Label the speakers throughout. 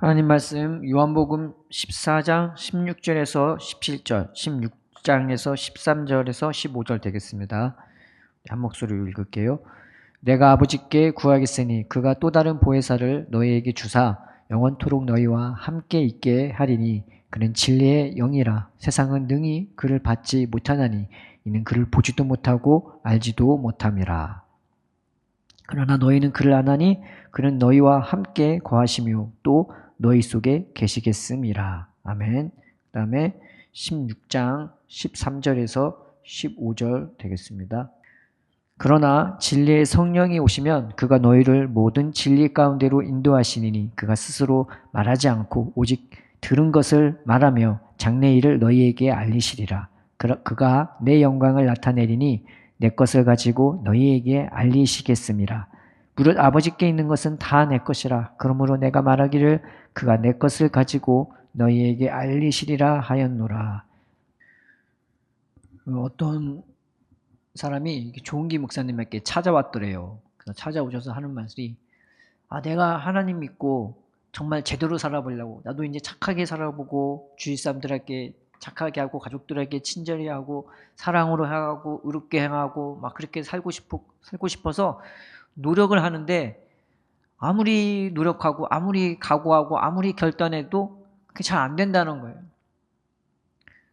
Speaker 1: 하나님 말씀 요한복음 14장 16절에서 17절, 16장에서 13절에서 15절 되겠습니다. 한 목소리로 읽을게요. 내가 아버지께 구하겠으니 그가 또 다른 보혜사를 너희에게 주사 영원토록 너희와 함께 있게 하리니 그는 진리의 영이라. 세상은 능히 그를 받지 못하나니 이는 그를 보지도 못하고 알지도 못함이라. 그러나 너희는 그를 아나니 그는 너희와 함께 거하시며 또 너희 속에 계시겠음이라. 아멘. 그 다음에 16장 13절에서 15절 되겠습니다. 그러나 진리의 성령이 오시면 그가 너희를 모든 진리 가운데로 인도하시니 그가 스스로 말하지 않고 오직 들은 것을 말하며 장래일을 너희에게 알리시리라. 그가 내 영광을 나타내리니 내 것을 가지고 너희에게 알리시겠음이라. 무릇 아버지께 있는 것은 다 내 것이라. 그러므로 내가 말하기를 그가 내 것을 가지고 너희에게 알리시리라 하였노라. 어떤 사람이 조은기 목사님에게 찾아왔더래요. 그래서 찾아오셔서 하는 말이, 내가 하나님 믿고 정말 제대로 살아보려고, 나도 이제 착하게 살아보고 주위 사람들에게 착하게 하고 가족들에게 친절히 하고 사랑으로 행하고 의롭게 행하고 막 그렇게 살고 싶어서 노력을 하는데, 아무리 노력하고 아무리 각오하고 아무리 결단해도 그게 잘 안 된다는 거예요.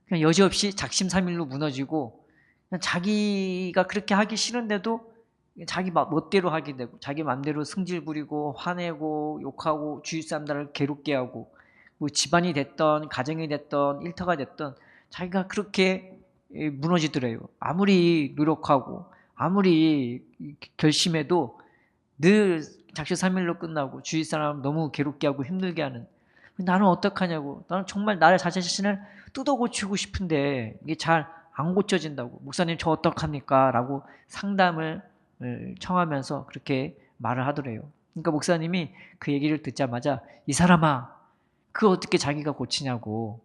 Speaker 1: 그냥 여지없이 작심삼일로 무너지고, 그냥 자기가 그렇게 하기 싫은데도 자기 멋대로 하게 되고, 자기 맘대로 승질 부리고 화내고 욕하고 주위 사람들을 괴롭게 하고, 뭐 집안이 됐던 가정이 됐던 일터가 됐던 자기가 그렇게 무너지더래요. 아무리 노력하고 아무리 결심해도 늘 작심삼일로 끝나고 주위 사람 너무 괴롭게 하고 힘들게 하는. 나는 어떡하냐고. 나는 정말 나를 자신을 뜯어고치고 싶은데 이게 잘 안 고쳐진다고. 목사님 저 어떡합니까? 라고 상담을 청하면서 그렇게 말을 하더래요. 그러니까 목사님이 그 얘기를 듣자마자, 이 사람아, 그거 어떻게 자기가 고치냐고.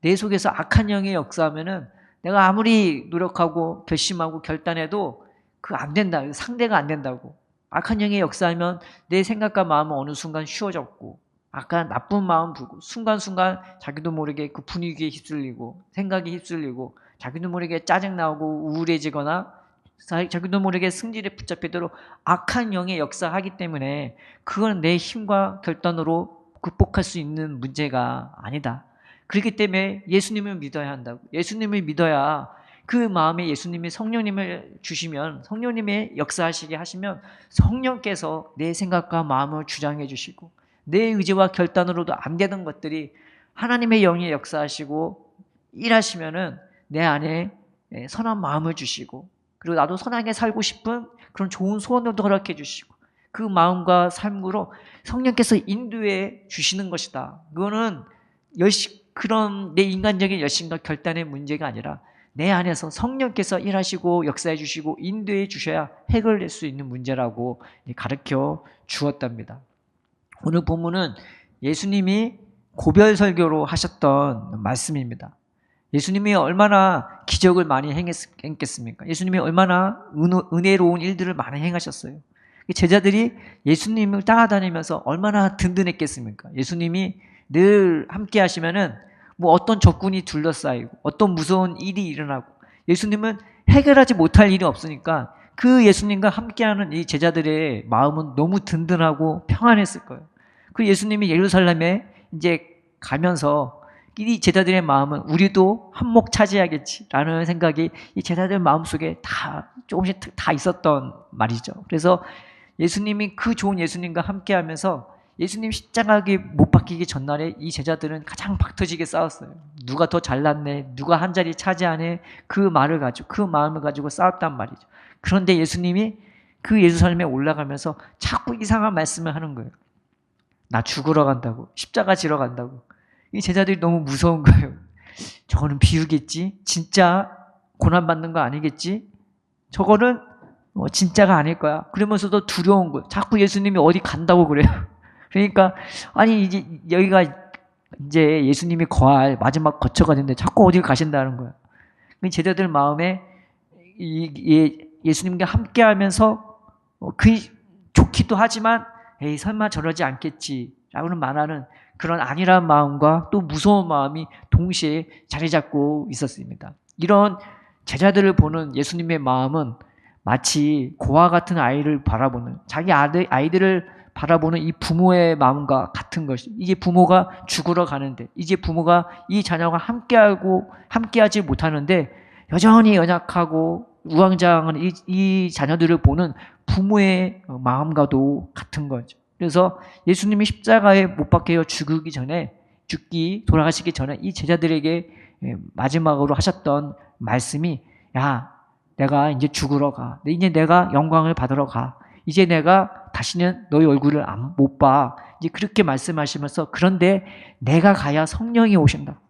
Speaker 1: 내 속에서 악한 영의 역사하면은 내가 아무리 노력하고 결심하고 결단해도 그거 안 된다. 상대가 안 된다고. 악한 영의 역사하면 내 생각과 마음은 어느 순간 쉬워졌고, 약간 나쁜 마음 불고 순간순간 자기도 모르게 그 분위기에 휩쓸리고 생각에 휩쓸리고 자기도 모르게 짜증나고 우울해지거나 자기도 모르게 승질에 붙잡히도록 악한 영의 역사하기 때문에 그건 내 힘과 결단으로 극복할 수 있는 문제가 아니다. 그렇기 때문에 예수님을 믿어야 한다고. 예수님을 믿어야 그 마음에 예수님이 성령님을 주시면, 성령님의 역사하시게 하시면 성령께서 내 생각과 마음을 주장해 주시고, 내 의지와 결단으로도 안 되는 것들이 하나님의 영이 역사하시고 일하시면은 내 안에 선한 마음을 주시고, 그리고 나도 선하게 살고 싶은 그런 좋은 소원도 허락해 주시고, 그 마음과 삶으로 성령께서 인도해 주시는 것이다. 그거는 그런 내 인간적인 열심과 결단의 문제가 아니라 내 안에서 성령께서 일하시고 역사해 주시고 인도해 주셔야 해결될 수 있는 문제라고 가르쳐 주었답니다. 오늘 본문은 예수님이 고별 설교로 하셨던 말씀입니다. 예수님이 얼마나 기적을 많이 행했겠습니까? 예수님이 얼마나 은혜로운 일들을 많이 행하셨어요. 제자들이 예수님을 따라다니면서 얼마나 든든했겠습니까? 예수님이 늘 함께 하시면은 뭐 어떤 적군이 둘러싸이고 어떤 무서운 일이 일어나고, 예수님은 해결하지 못할 일이 없으니까 그 예수님과 함께하는 이 제자들의 마음은 너무 든든하고 평안했을 거예요. 그 예수님이 예루살렘에 이제 가면서 이 제자들의 마음은 우리도 한몫 차지하겠지라는 생각이 이 제자들 마음속에 다 조금씩 다 있었던 말이죠. 그래서 예수님이 그 좋은 예수님과 함께하면서 예수님 십자가에 못 박히기 전날에 이 제자들은 가장 박터지게 싸웠어요. 누가 더 잘났네, 누가 한 자리 차지하네, 그 말을 가지고, 그 마음을 가지고 싸웠단 말이죠. 그런데 예수님이 그 예루살렘에 올라가면서 자꾸 이상한 말씀을 하는 거예요. 나 죽으러 간다고, 십자가 지러 간다고. 이 제자들이 너무 무서운 거예요. 저거는 비유겠지? 진짜 고난받는 거 아니겠지? 저거는 진짜가 아닐 거야. 그러면서도 두려운 거예요. 자꾸 예수님이 어디 간다고 그래요. 그러니까 아니 이제 여기가 이제 예수님이 거할 마지막 거처가 됐는데 자꾸 어딜 가신다는 거야. 제자들 마음에 예수님과 함께하면서 그 좋기도 하지만 에이 설마 저러지 않겠지 라고는 말하는 그런 안일한 마음과 또 무서운 마음이 동시에 자리 잡고 있었습니다. 이런 제자들을 보는 예수님의 마음은 마치 고아 같은 아이를 바라보는, 자기 아이들을 바라보는 이 부모의 마음과 같은 것이, 이제 부모가 죽으러 가는데, 이제 부모가 이 자녀가 함께하지 못하는데 여전히 연약하고 우왕좌왕한 이 자녀들을 보는 부모의 마음과도 같은 거죠. 그래서 예수님이 십자가에 못 박혀 돌아가시기 전에 이 제자들에게 마지막으로 하셨던 말씀이, 야, 내가 이제 죽으러 가. 이제 내가 영광을 받으러 가. 이제 내가 다시는 너희 얼굴을 못 봐. 이제 그렇게 말씀하시면서, 그런데 내가 가야 성령이 오신다.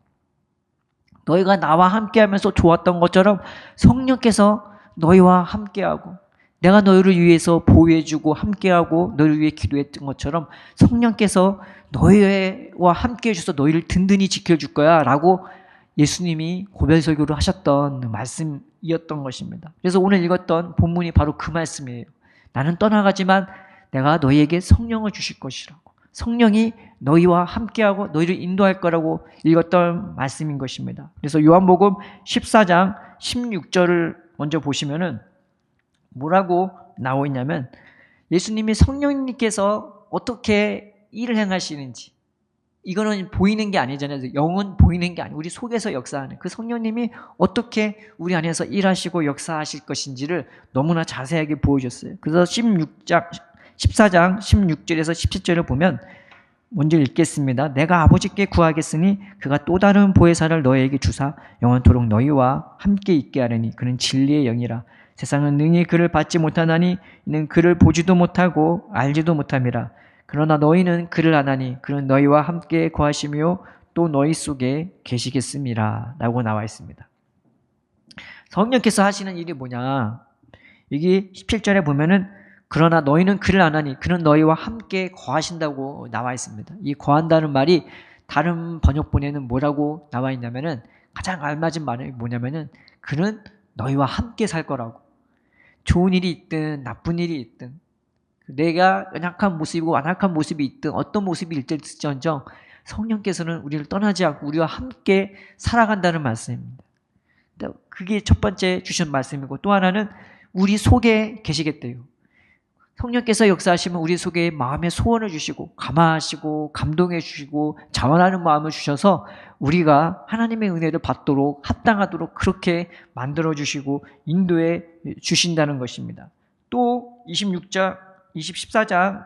Speaker 1: 너희가 나와 함께하면서 좋았던 것처럼 성령께서 너희와 함께하고, 내가 너희를 위해서 보호해주고 함께하고 너희를 위해 기도했던 것처럼 성령께서 너희와 함께해 주셔서 너희를 든든히 지켜줄 거야 라고 예수님이 고별설교를 하셨던 말씀이었던 것입니다. 그래서 오늘 읽었던 본문이 바로 그 말씀이에요. 나는 떠나가지만 내가 너희에게 성령을 주실 것이라고. 성령이 너희와 함께하고 너희를 인도할 거라고 읽었던 말씀인 것입니다. 그래서 요한복음 14장 16절을 먼저 보시면은 뭐라고 나와 있냐면, 예수님이 성령님께서 어떻게 일을 행하시는지, 이거는 보이는 게 아니잖아요. 영은 보이는 게 아니고 우리 속에서 역사하는 그 성령님이 어떻게 우리 안에서 일하시고 역사하실 것인지를 너무나 자세하게 보여줬어요. 그래서 14장 16절에서 17절을 보면, 먼저 읽겠습니다. 내가 아버지께 구하겠으니 그가 또 다른 보혜사를 너희에게 주사 영원토록 너희와 함께 있게 하려니 그는 진리의 영이라. 세상은 능히 그를 받지 못하나니 이는 그를 보지도 못하고 알지도 못함이라. 그러나 너희는 그를 아나니 그는 너희와 함께 거하시며 또 너희 속에 계시겠음이라 라고 나와 있습니다. 성령께서 하시는 일이 뭐냐, 여기 17절에 보면은 그러나 너희는 그를 아나니 그는 너희와 함께 거하신다고 나와 있습니다. 이 거한다는 말이 다른 번역본에는 뭐라고 나와 있냐면은, 가장 알맞은 말이 뭐냐면은 그는 너희와 함께 살 거라고. 좋은 일이 있든 나쁜 일이 있든, 내가 연약한 모습이고 완악한 모습이 있든 어떤 모습이 일지언정 성령께서는 우리를 떠나지 않고 우리와 함께 살아간다는 말씀입니다. 그게 첫 번째 주신 말씀이고, 또 하나는 우리 속에 계시겠대요. 성령께서 역사하시면 우리 속에 마음의 소원을 주시고 감화하시고 감동해 주시고 자원하는 마음을 주셔서 우리가 하나님의 은혜를 받도록 합당하도록 그렇게 만들어 주시고 인도해 주신다는 것입니다. 또 14장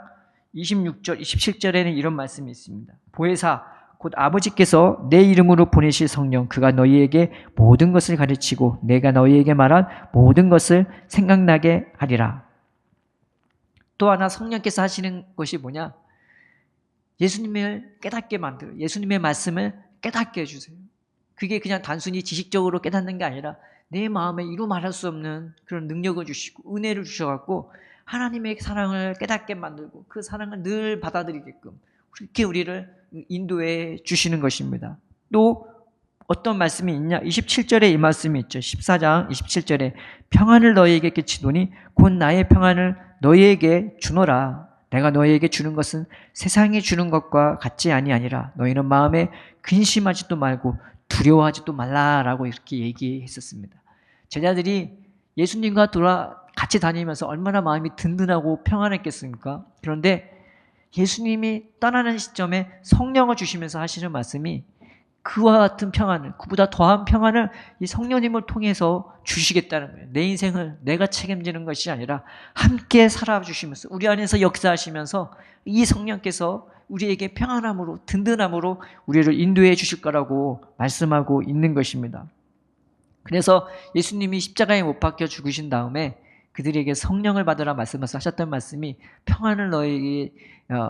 Speaker 1: 26절 27절에는 이런 말씀이 있습니다. 보혜사 곧 아버지께서 내 이름으로 보내실 성령, 그가 너희에게 모든 것을 가르치고 내가 너희에게 말한 모든 것을 생각나게 하리라. 또 하나 성령께서 하시는 것이 뭐냐, 예수님을 깨닫게 만들어요. 예수님의 말씀을 깨닫게 해주세요. 그게 그냥 단순히 지식적으로 깨닫는 게 아니라 내 마음에 이루 말할 수 없는 그런 능력을 주시고 은혜를 주셔갖고 하나님의 사랑을 깨닫게 만들고 그 사랑을 늘 받아들이게끔 그렇게 우리를 인도해 주시는 것입니다. 또 어떤 말씀이 있냐, 27절에 이 말씀이 있죠. 14장 27절에 평안을 너희에게 끼치노니 곧 나의 평안을 너희에게 주노라. 내가 너희에게 주는 것은 세상이 주는 것과 같지 아니하니라. 너희는 마음에 근심하지도 말고 두려워하지도 말라라고 이렇게 얘기했었습니다. 제자들이 예수님과 같이 다니면서 얼마나 마음이 든든하고 평안했겠습니까? 그런데 예수님이 떠나는 시점에 성령을 주시면서 하시는 말씀이 그와 같은 평안을, 그보다 더한 평안을 이 성령님을 통해서 주시겠다는 거예요. 내 인생을 내가 책임지는 것이 아니라 함께 살아주시면서 우리 안에서 역사하시면서 이 성령께서 우리에게 평안함으로 든든함으로 우리를 인도해 주실 거라고 말씀하고 있는 것입니다. 그래서 예수님이 십자가에 못 박혀 죽으신 다음에 그들에게 성령을 받으라 말씀하셔서 하셨던 말씀이 평안을 너에게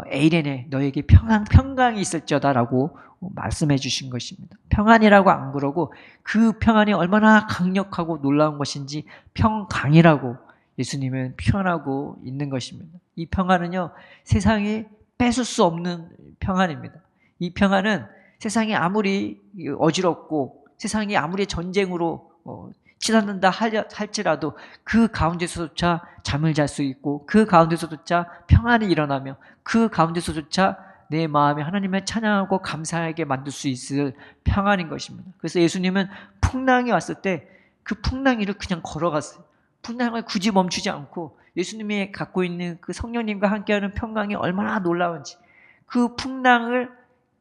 Speaker 1: 에이레네 너에게 평강이 있을지어다라고 말씀해 주신 것입니다. 평안이라고 안 그러고 그 평안이 얼마나 강력하고 놀라운 것인지 평강이라고 예수님은 표현하고 있는 것입니다. 이 평안은요, 세상이 뺏을 수 없는 평안입니다. 이 평안은 세상이 아무리 어지럽고 세상이 아무리 전쟁으로 치닫는다 할지라도 그 가운데서조차 잠을 잘 수 있고 그 가운데서조차 평안이 일어나며 그 가운데서조차 내 마음이 하나님을 찬양하고 감사하게 만들 수 있을 평안인 것입니다. 그래서 예수님은 풍랑이 왔을 때 그 풍랑 위를 그냥 걸어갔어요. 풍랑을 굳이 멈추지 않고 예수님이 갖고 있는 그 성령님과 함께하는 평강이 얼마나 놀라운지 그 풍랑을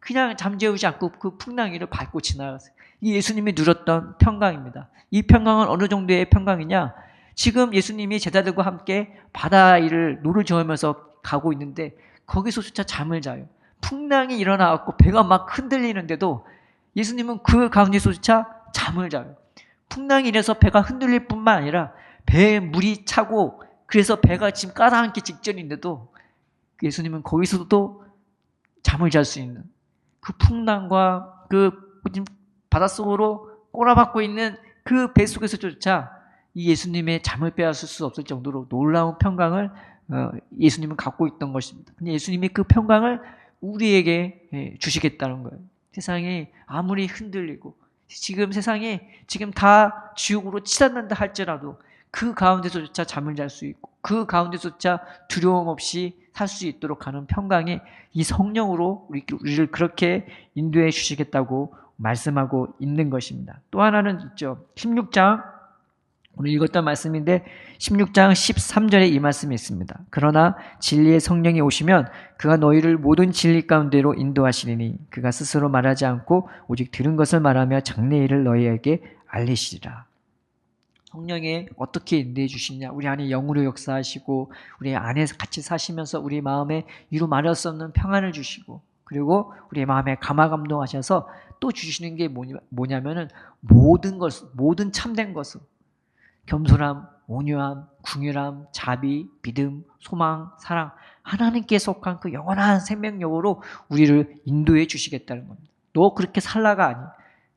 Speaker 1: 그냥 잠재우지 않고 그 풍랑 위를 밟고 지나갔어요. 이 예수님이 누렸던 평강입니다. 이 평강은 어느 정도의 평강이냐? 지금 예수님이 제자들과 함께 바다 위를 노를 저으면서 가고 있는데 거기서조차 잠을 자요. 풍랑이 일어나고 배가 막 흔들리는데도 예수님은 그 가운데서조차 잠을 자요. 풍랑이 일어서 배가 흔들릴 뿐만 아니라 배에 물이 차고 그래서 배가 지금 가라앉기 직전인데도 예수님은 거기서도 잠을 잘 수 있는 그 풍랑과 그 바닷속으로 꼬라박고 있는 그 배 속에서조차 이 예수님의 잠을 빼앗을 수 없을 정도로 놀라운 평강을 예수님은 갖고 있던 것입니다. 근데 예수님이 그 평강을 우리에게 주시겠다는 거예요. 세상이 아무리 흔들리고 지금 세상이 지금 다 지옥으로 치닫는다 할지라도 그 가운데서조차 잠을 잘 수 있고 그 가운데서조차 두려움 없이 살 수 있도록 하는 평강이 이 성령으로 우리를 그렇게 인도해 주시겠다고 말씀하고 있는 것입니다. 또 하나는 있죠. 16장 오늘 읽었던 말씀인데 16장 13절에 이 말씀이 있습니다. 그러나 진리의 성령이 오시면 그가 너희를 모든 진리 가운데로 인도하시리니 그가 스스로 말하지 않고 오직 들은 것을 말하며 장래일을 너희에게 알리시리라. 성령이 어떻게 인도해 주시냐? 우리 안에 영으로 역사하시고 우리 안에서 같이 사시면서 우리 마음에 이루 말할 수 없는 평안을 주시고 그리고 우리 마음에 감화감동하셔서 또 주시는 게 뭐냐면은 모든 참된 것을 겸손함, 온유함, 궁휼함, 자비, 믿음, 소망, 사랑 하나님께 속한 그 영원한 생명력으로 우리를 인도해 주시겠다는 겁니다. 너 그렇게 살라가 아니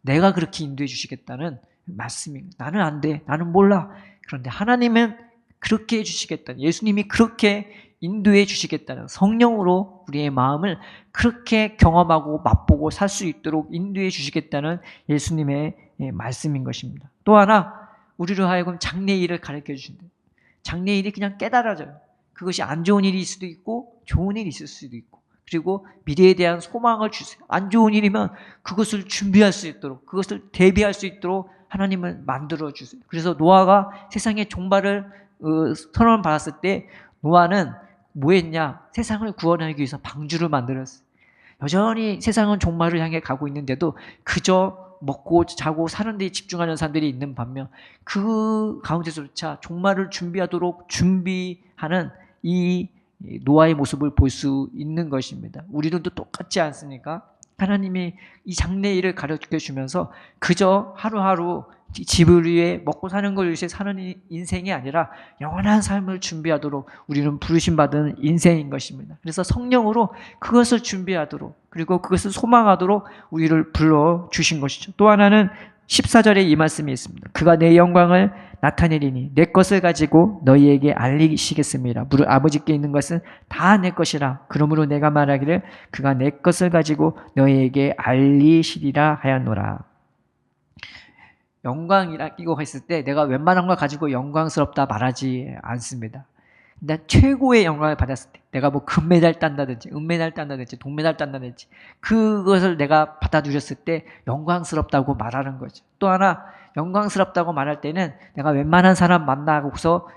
Speaker 1: 내가 그렇게 인도해 주시겠다는 말씀입니다. 나는 안 돼. 나는 몰라. 그런데 하나님은 그렇게 해주시겠다는 예수님이 그렇게 인도해 주시겠다는 성령으로 우리의 마음을 그렇게 경험하고 맛보고 살 수 있도록 인도해 주시겠다는 예수님의 말씀인 것입니다. 또 하나 우리로 하여금 장래일을 가르쳐 주신다. 장래일이 그냥 깨달아져요. 그것이 안 좋은 일일 수도 있고 좋은 일이 있을 수도 있고 그리고 미래에 대한 소망을 주세요. 안 좋은 일이면 그것을 준비할 수 있도록 그것을 대비할 수 있도록 하나님은 만들어 주세요. 그래서 노아가 세상의 종말을 선언을 받았을 때 노아는 뭐 했냐? 세상을 구원하기 위해서 방주를 만들었어요. 여전히 세상은 종말을 향해 가고 있는데도 그저 먹고 자고 사는 데 집중하는 사람들이 있는 반면 그 가운데서조차 종말을 준비하도록 준비하는 이 노아의 모습을 볼 수 있는 것입니다. 우리들도 똑같지 않습니까? 하나님이 이 장래일을 가르쳐 주면서 그저 하루하루 집을 위해 먹고 사는 걸 위해 사는 인생이 아니라 영원한 삶을 준비하도록 우리는 부르심받은 인생인 것입니다. 그래서 성령으로 그것을 준비하도록 그리고 그것을 소망하도록 우리를 불러주신 것이죠. 또 하나는 14절에 이 말씀이 있습니다. 그가 내 영광을 나타내리니 내 것을 가지고 너희에게 알리시겠습니다. 무릇 아버지께 있는 것은 다 내 것이라. 그러므로 내가 말하기를 그가 내 것을 가지고 너희에게 알리시리라 하였노라. 영광이라고 했을 때 내가 웬만한 걸 가지고 영광스럽다 말하지 않습니다. 근데 최고의 영광을 받았을 때 내가 뭐 금메달 딴다든지 은메달 딴다든지 동메달 딴다든지 그것을 내가 받아들였을 때 영광스럽다고 말하는 거죠. 또 하나 영광스럽다고 말할 때는 내가 웬만한 사람 만나고서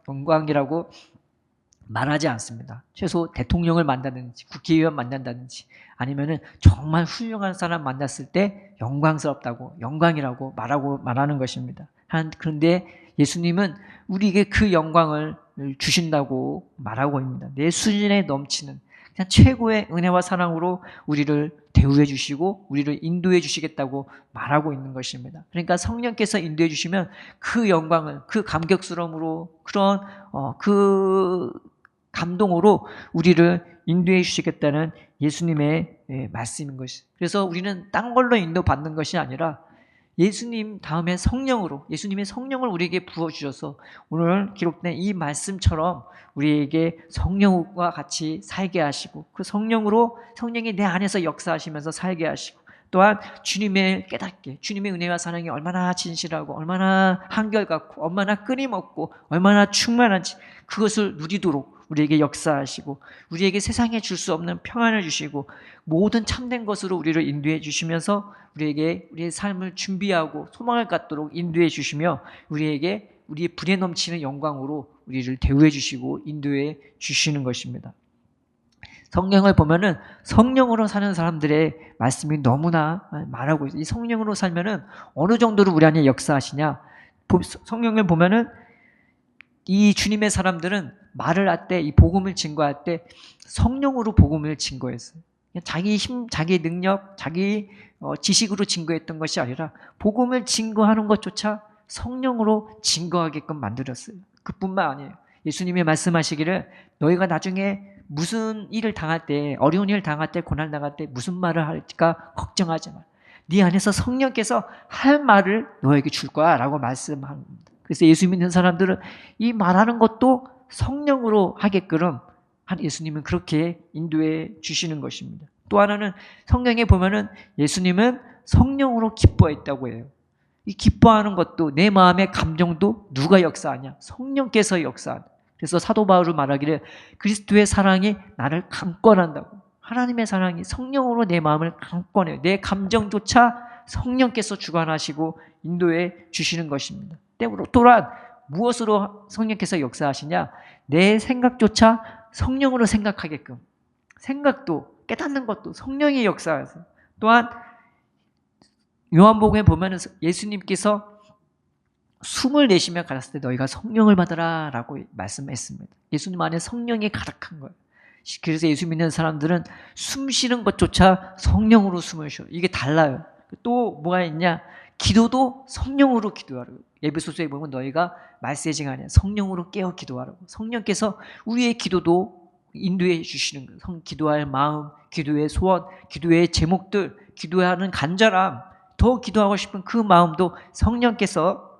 Speaker 1: 영광이라고 말하지 않습니다. 최소 대통령을 만나든지 국회의원 만난다든지 아니면은 정말 훌륭한 사람 만났을 때 영광스럽다고 영광이라고 말하는 것입니다. 그런데 예수님은 우리에게 그 영광을 주신다고 말하고 있습니다. 내 수준에 넘치는 그냥 최고의 은혜와 사랑으로 우리를 대우해 주시고 우리를 인도해 주시겠다고 말하고 있는 것입니다. 그러니까 성령께서 인도해 주시면 그 영광을 그 감격스러움으로 그런 그 감동으로 우리를 인도해 주시겠다는 예수님의 말씀인 것이죠. 그래서 우리는 딴 걸로 인도받는 것이 아니라 예수님 다음에 성령으로 예수님의 성령을 우리에게 부어주셔서 오늘 기록된 이 말씀처럼 우리에게 성령과 같이 살게 하시고 그 성령으로 성령이 내 안에서 역사하시면서 살게 하시고 또한 주님의 깨닫게 주님의 은혜와 사랑이 얼마나 진실하고 얼마나 한결같고 얼마나 끊임없고 얼마나 충만한지 그것을 누리도록 우리에게 역사하시고 우리에게 세상에 줄 수 없는 평안을 주시고 모든 참된 것으로 우리를 인도해 주시면서 우리에게 우리의 삶을 준비하고 소망을 갖도록 인도해 주시며 우리에게 우리의 불에 넘치는 영광으로 우리를 대우해 주시고 인도해 주시는 것입니다. 성경을 보면은 성령으로 사는 사람들의 말씀이 너무나 말하고 있어요. 이 성령으로 살면은 어느 정도로 우리 안에 역사하시냐? 성경을 보면은 이 주님의 사람들은 말을 할 때, 이 복음을 증거할 때 성령으로 복음을 증거했어요. 자기 힘, 자기 능력, 자기 지식으로 증거했던 것이 아니라 복음을 증거하는 것조차 성령으로 증거하게끔 만들었어요. 그뿐만 아니에요. 예수님이 말씀하시기를 너희가 나중에 무슨 일을 당할 때, 어려운 일을 당할 때, 고난 당할 때 무슨 말을 할까 걱정하지 마. 네 안에서 성령께서 할 말을 너에게 줄 거야 라고 말씀합니다. 그래서 예수 믿는 사람들은 이 말하는 것도 성령으로 하게끔 예수님은 그렇게 인도해 주시는 것입니다. 또 하나는 성경에 보면은 예수님은 성령으로 기뻐했다고 해요. 이 기뻐하는 것도 내 마음의 감정도 누가 역사하냐? 성령께서 역사한다. 그래서 사도 바울은 말하기를 그리스도의 사랑이 나를 강권한다고. 하나님의 사랑이 성령으로 내 마음을 강권해요. 내 감정조차 성령께서 주관하시고 인도해 주시는 것입니다. 또한 무엇으로 성령께서 역사하시냐? 내 생각조차 성령으로 생각하게끔, 생각도 깨닫는 것도 성령의 역사하세요. 또한 요한복음에 보면 예수님께서 숨을 내쉬며 가셨을 때 너희가 성령을 받으라 라고 말씀했습니다. 예수님 안에 성령이 가득한 거예요. 그래서 예수 믿는 사람들은 숨 쉬는 것조차 성령으로 숨을 쉬어요. 이게 달라요. 또 뭐가 있냐? 기도도 성령으로 기도하라고. 에베소서에 보면 너희가 말세징 아니야. 성령으로 깨어 기도하라고. 성령께서 우리의 기도도 인도해 주시는 거예요. 기도할 마음, 기도의 소원, 기도의 제목들, 기도하는 간절함, 더 기도하고 싶은 그 마음도 성령께서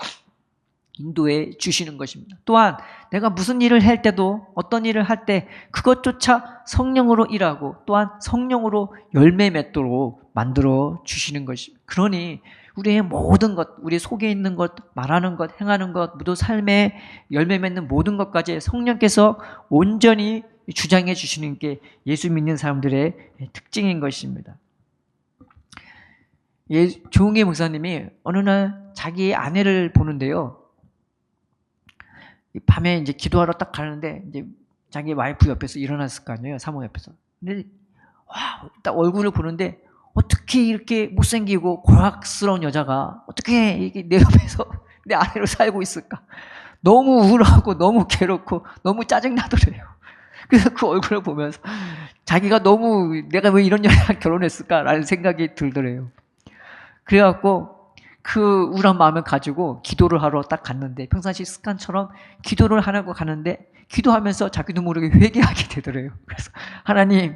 Speaker 1: 인도해 주시는 것입니다. 또한 내가 무슨 일을 할 때도 어떤 일을 할 때 그것조차 성령으로 일하고 또한 성령으로 열매 맺도록 만들어 주시는 것입니다. 그러니 우리의 모든 것, 우리 속에 있는 것, 말하는 것, 행하는 것, 모두 삶에 열매 맺는 모든 것까지 성령께서 온전히 주장해 주시는 게 예수 믿는 사람들의 특징인 것입니다. 조은계 목사님이 어느 날 자기 아내를 보는데요. 밤에 이제 기도하러 딱 가는데 이제 자기 와이프 옆에서 일어났을 거 아니에요. 사모 옆에서. 근데 와, 딱 얼굴을 보는데 어떻게 이렇게 못생기고 고락스러운 여자가 어떻게 이게 내 옆에서 내 아내로 살고 있을까? 너무 우울하고 너무 괴롭고 너무 짜증나더래요. 그래서 그 얼굴을 보면서 자기가 너무 내가 왜 이런 여자랑 결혼했을까라는 생각이 들더래요. 그래갖고 그 우울한 마음을 가지고 기도를 하러 딱 갔는데 평상시 습관처럼 기도를 하라고 가는데 기도하면서 자기도 모르게 회개하게 되더래요. 그래서 하나님,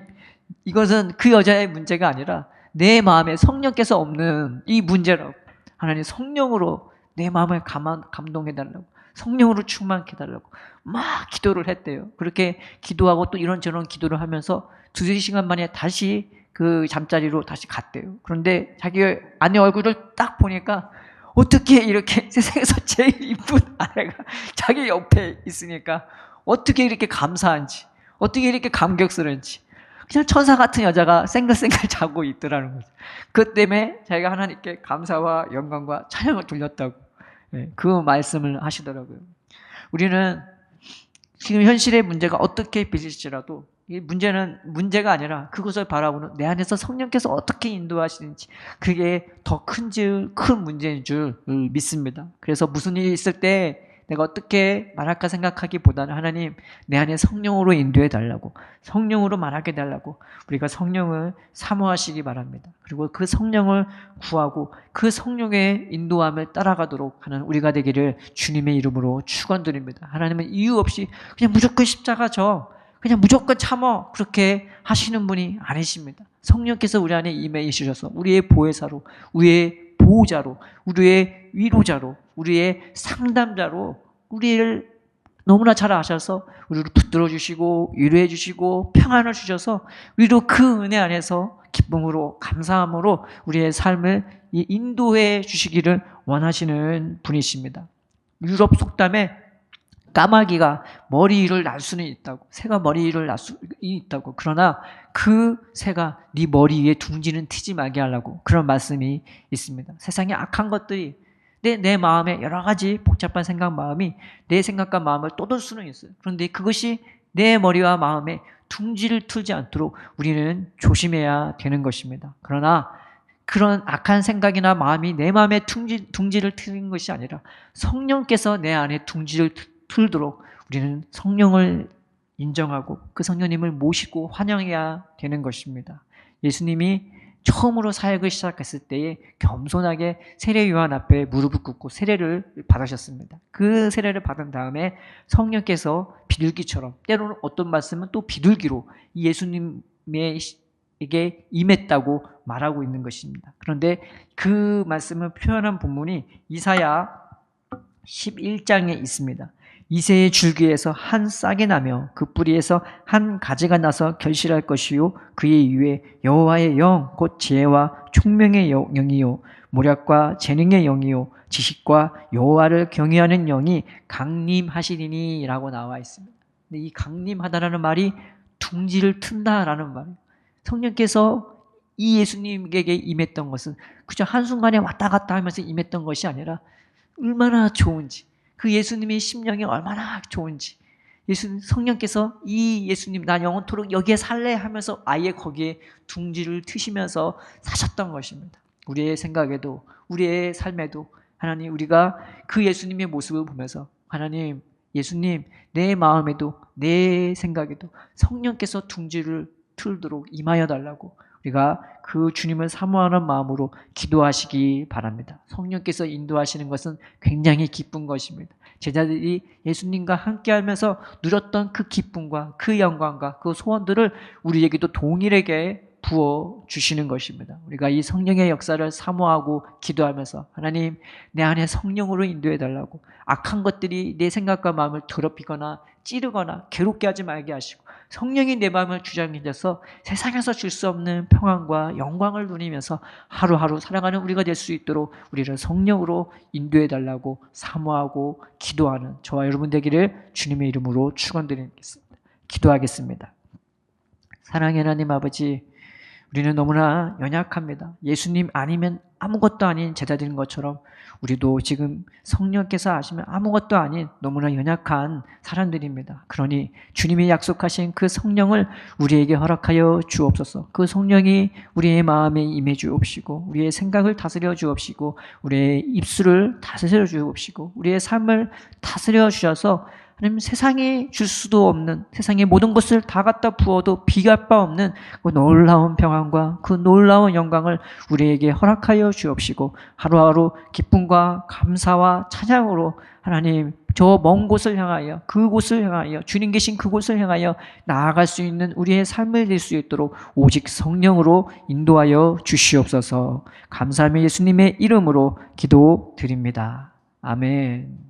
Speaker 1: 이것은 그 여자의 문제가 아니라 내 마음에 성령께서 없는 이 문제라고. 하나님, 성령으로 내 마음을 감동해달라고, 성령으로 충만케 해달라고 막 기도를 했대요. 그렇게 기도하고 또 이런저런 기도를 하면서 2-3시간 만에 다시 그 잠자리로 다시 갔대요. 그런데 자기 아내 얼굴을 딱 보니까 어떻게 이렇게 세상에서 제일 이쁜 아내가 자기 옆에 있으니까 어떻게 이렇게 감사한지, 어떻게 이렇게 감격스러운지, 그냥 천사 같은 여자가 생글생글 자고 있더라는 거죠. 그 때문에 자기가 하나님께 감사와 영광과 찬양을 돌렸다고 그 말씀을 하시더라고요. 우리는 지금 현실의 문제가 어떻게 빚을지라도 이 문제는 문제가 아니라 그것을 바라보는 내 안에서 성령께서 어떻게 인도하시는지, 그게 더 큰 문제인 줄 믿습니다. 그래서 무슨 일이 있을 때 내가 어떻게 말할까 생각하기보다는 하나님, 내 안에 성령으로 인도해 달라고, 성령으로 말하게 달라고 우리가 성령을 사모하시기 바랍니다. 그리고 그 성령을 구하고 그 성령의 인도함을 따라가도록 하는 우리가 되기를 주님의 이름으로 축원드립니다. 하나님은 이유 없이 그냥 무조건 십자가 그냥 무조건 참어 그렇게 하시는 분이 아니십니다. 성령께서 우리 안에 임해 있으셔서 우리의 보혜사로, 우리의 보호자로, 우리의 위로자로, 우리의 상담자로 우리를 너무나 잘 아셔서 우리를 붙들어 주시고 위로해 주시고 평안을 주셔서 우리도 그 은혜 안에서 기쁨으로 감사함으로 우리의 삶을 인도해 주시기를 원하시는 분이십니다. 유럽 속담에 까마귀가 머리 위를 날 수는 있다고, 새가 머리 위를 날 수 있다고, 그러나 그 새가 네 머리 위에 둥지는 트지 말게 하려고 그런 말씀이 있습니다. 세상에 악한 것들이 내 마음에 여러 가지 복잡한 생각, 마음이 내 생각과 마음을 떠돌 수는 있어요. 그런데 그것이 내 머리와 마음에 둥지를 틀지 않도록 우리는 조심해야 되는 것입니다. 그러나 그런 악한 생각이나 마음이 내 마음에 둥지를 트는 것이 아니라 성령께서 내 안에 둥지를 틀도록 우리는 성령을 인정하고 그 성령님을 모시고 환영해야 되는 것입니다. 예수님이 처음으로 사역을 시작했을 때에 겸손하게 세례 요한 앞에 무릎을 꿇고 세례를 받으셨습니다. 그 세례를 받은 다음에 성령께서 비둘기처럼, 때로는 어떤 말씀은 또 비둘기로 예수님에게 임했다고 말하고 있는 것입니다. 그런데 그 말씀을 표현한 본문이 이사야 11장에 있습니다. 이새의 줄기에서 한 싹이 나며 그 뿌리에서 한 가지가 나서 결실할 것이요 그의 이후에 여호와의 영 곧 지혜와 총명의 영이요 모략과 재능의 영이요 지식과 여호와를 경외하는 영이 강림하시리니 라고 나와 있습니다. 근데 이 강림하다라는 말이 둥지를 튼다라는 말이에요. 성령께서 이 예수님에게 임했던 것은 그저 한순간에 왔다 갔다 하면서 임했던 것이 아니라 얼마나 좋은지, 그 예수님의 심령이 얼마나 좋은지, 성령께서 이 예수님 나 영원토록 여기에 살래 하면서 아예 거기에 둥지를 트시면서 사셨던 것입니다. 우리의 생각에도 우리의 삶에도 하나님, 우리가 그 예수님의 모습을 보면서 하나님, 예수님 내 마음에도 내 생각에도 성령께서 둥지를 틀도록 임하여 달라고 우리가 그 주님을 사모하는 마음으로 기도하시기 바랍니다. 성령께서 인도하시는 것은 굉장히 기쁜 것입니다. 제자들이 예수님과 함께하면서 누렸던 그 기쁨과 그 영광과 그 소원들을 우리에게도 동일하게 부어주시는 것입니다. 우리가 이 성령의 역사를 사모하고 기도하면서 하나님, 내 안에 성령으로 인도해달라고, 악한 것들이 내 생각과 마음을 더럽히거나 찌르거나 괴롭게 하지 말게 하시고 성령이 내 마음을 주장해줘서 세상에서 줄 수 없는 평안과 영광을 누리면서 하루하루 살아가는 우리가 될 수 있도록 우리를 성령으로 인도해달라고 사모하고 기도하는 저와 여러분 되기를 주님의 이름으로 축원드리겠습니다. 기도하겠습니다. 사랑의 하나님 아버지, 우리는 너무나 연약합니다. 예수님 아니면 아무것도 아닌 제자들인 것처럼 우리도 지금 성령께서 아시면 아무것도 아닌 너무나 연약한 사람들입니다. 그러니 주님이 약속하신 그 성령을 우리에게 허락하여 주옵소서. 그 성령이 우리의 마음에 임해 주옵시고 우리의 생각을 다스려 주옵시고 우리의 입술을 다스려 주옵시고 우리의 삶을 다스려 주셔서 하나님, 세상에 줄 수도 없는, 세상의 모든 것을 다 갖다 부어도 비갈 바 없는 그 놀라운 평안과 그 놀라운 영광을 우리에게 허락하여 주옵시고 하루하루 기쁨과 감사와 찬양으로 하나님, 저 먼 곳을 향하여, 그곳을 향하여, 주님 계신 그곳을 향하여 나아갈 수 있는 우리의 삶을 낼 수 있도록 오직 성령으로 인도하여 주시옵소서. 감사하며 예수님의 이름으로 기도드립니다. 아멘.